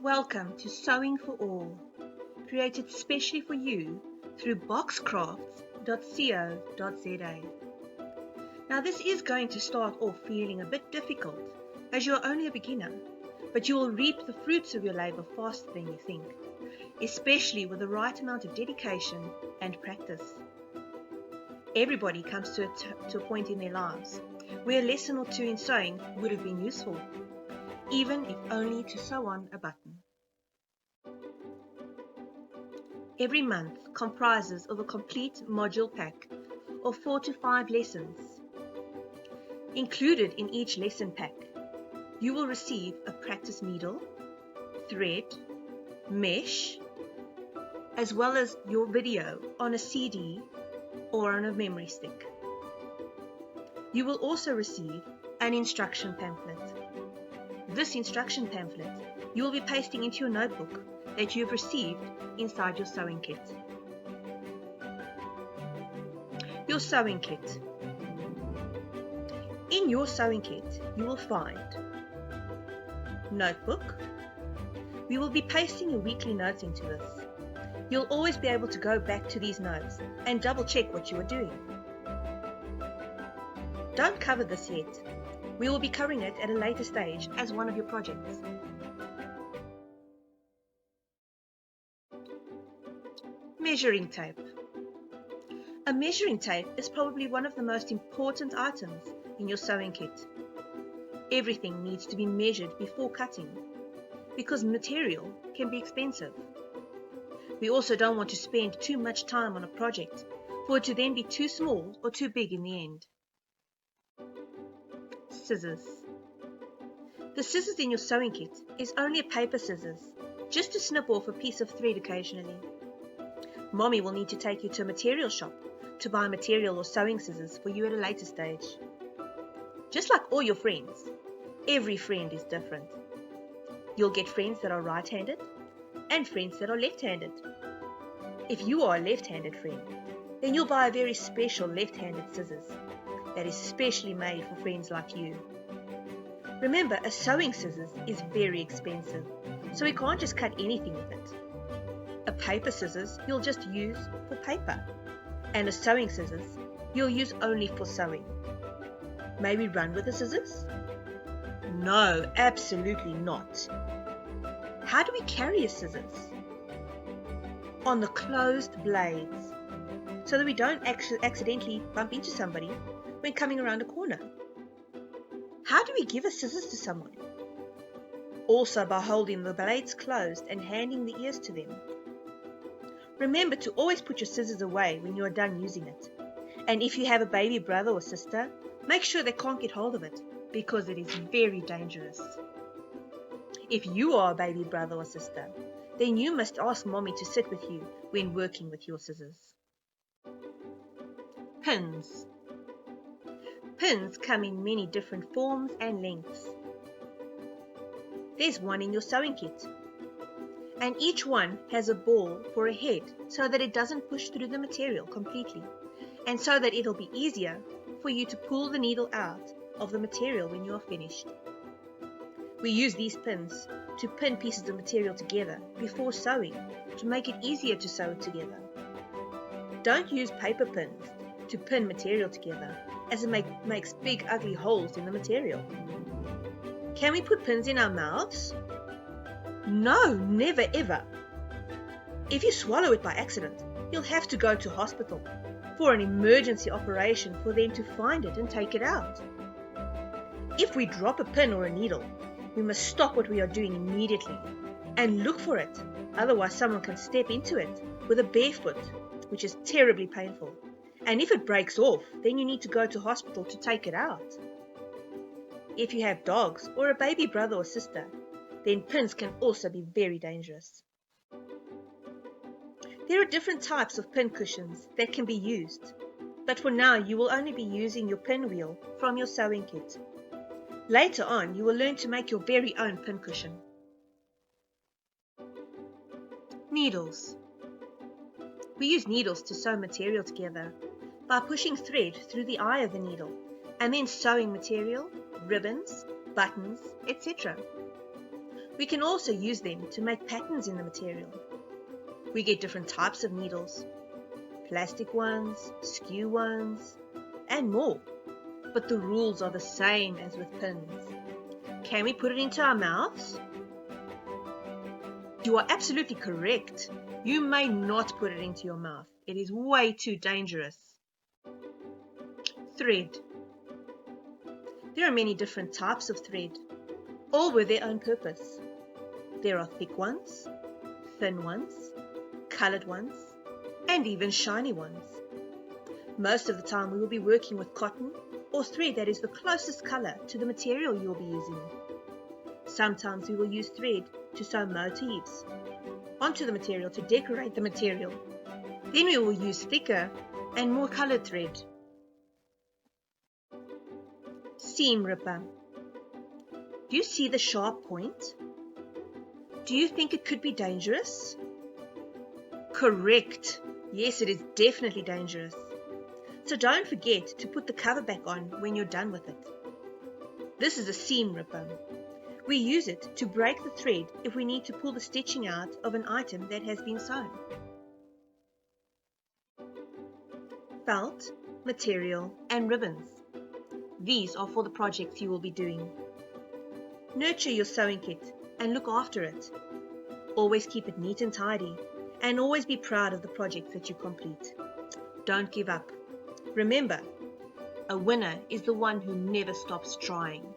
Welcome to Sewing for All, created specially for you through boxcrafts.co.za. Now this is going to start off feeling a bit difficult as you are only a beginner, but you will reap the fruits of your labor faster than you think, especially with the right amount of dedication and practice. Everybody comes to a point in their lives where a lesson or two in sewing would have been useful, even if only to sew on a button. Every month comprises of a complete module pack of 4 to 5 lessons. Included in each lesson pack, you will receive a practice needle, thread, mesh, as well as your video on a CD or on a memory stick. You will also receive an instruction pamphlet. This instruction pamphlet you will be pasting into your notebook that you have received inside your sewing kit. Your sewing kit. In your sewing kit, you will find notebook. We will be pasting your weekly notes into this. You'll always be able to go back to these notes and double check what you are doing. Don't cover this yet. We will be covering it at a later stage as one of your projects. Measuring tape. A measuring tape is probably one of the most important items in your sewing kit. Everything needs to be measured before cutting because material can be expensive. We also don't want to spend too much time on a project for it to then be too small or too big in the end. Scissors. The scissors in your sewing kit is only a paper scissors, just to snip off a piece of thread occasionally. Mommy will need to take you to a material shop to buy material or sewing scissors for you at a later stage. Just like all your friends, every friend is different. You'll get friends that are right-handed and friends that are left-handed. If you are a left-handed friend, then you'll buy a very special left-handed scissors that is specially made for friends like you. Remember, a sewing scissors is very expensive, so we can't just cut anything with it. A paper scissors you'll just use for paper, and a sewing scissors you'll use only for sewing. May we run with the scissors? No, absolutely not. How do we carry a scissors? On the closed blades, so that we don't accidentally bump into somebody when coming around a corner. How do we give a scissors to someone? Also by holding the blades closed and handing the ears to them. Remember to always put your scissors away when you are done using it. And if you have a baby brother or sister, make sure they can't get hold of it because it is very dangerous. If you are a baby brother or sister, then you must ask Mommy to sit with you when working with your scissors. Pins. Pins come in many different forms and lengths. There's one in your sewing kit, and each one has a ball for a head so that it doesn't push through the material completely, and so that it'll be easier for you to pull the needle out of the material when you are finished. We use these pins to pin pieces of material together before sewing to make it easier to sew it together. Don't use paper pins to pin material together, as it makes big ugly holes in the material. Can we put pins in our mouths? No, never ever. If you swallow it by accident, you'll have to go to hospital for an emergency operation for them to find it and take it out. If we drop a pin or a needle, we must stop what we are doing immediately and look for it, otherwise someone can step into it with a bare foot, which is terribly painful. And if it breaks off, then you need to go to hospital to take it out. If you have dogs or a baby brother or sister, then pins can also be very dangerous. There are different types of pin cushions that can be used, but for now you will only be using your pin wheel from your sewing kit. Later on, you will learn to make your very own pin cushion. Needles. We use needles to sew material together by pushing thread through the eye of the needle and then sewing material, ribbons, buttons, etc. We can also use them to make patterns in the material. We get different types of needles, plastic ones, skew ones, and more. But the rules are the same as with pins. Can we put it into our mouths? You are absolutely correct. You may not put it into your mouth. It is way too dangerous. Thread. There are many different types of thread, all with their own purpose. There are thick ones, thin ones, colored ones, and even shiny ones. Most of the time we will be working with cotton or thread that is the closest color to the material you will be using. Sometimes we will use thread to sew motifs onto the material to decorate the material. Then we will use thicker and more colored thread. Seam ripper. Do you see the sharp point? Do you think it could be dangerous? Correct. Yes, it is definitely dangerous. So don't forget to put the cover back on when you're done with it. This is a seam ripper. We use it to break the thread if we need to pull the stitching out of an item that has been sewn. Felt, material, and ribbons. These are for the projects you will be doing. Nurture your sewing kit and look after it. Always keep it neat and tidy, and always be proud of the projects that you complete. Don't give up. Remember, a winner is the one who never stops trying.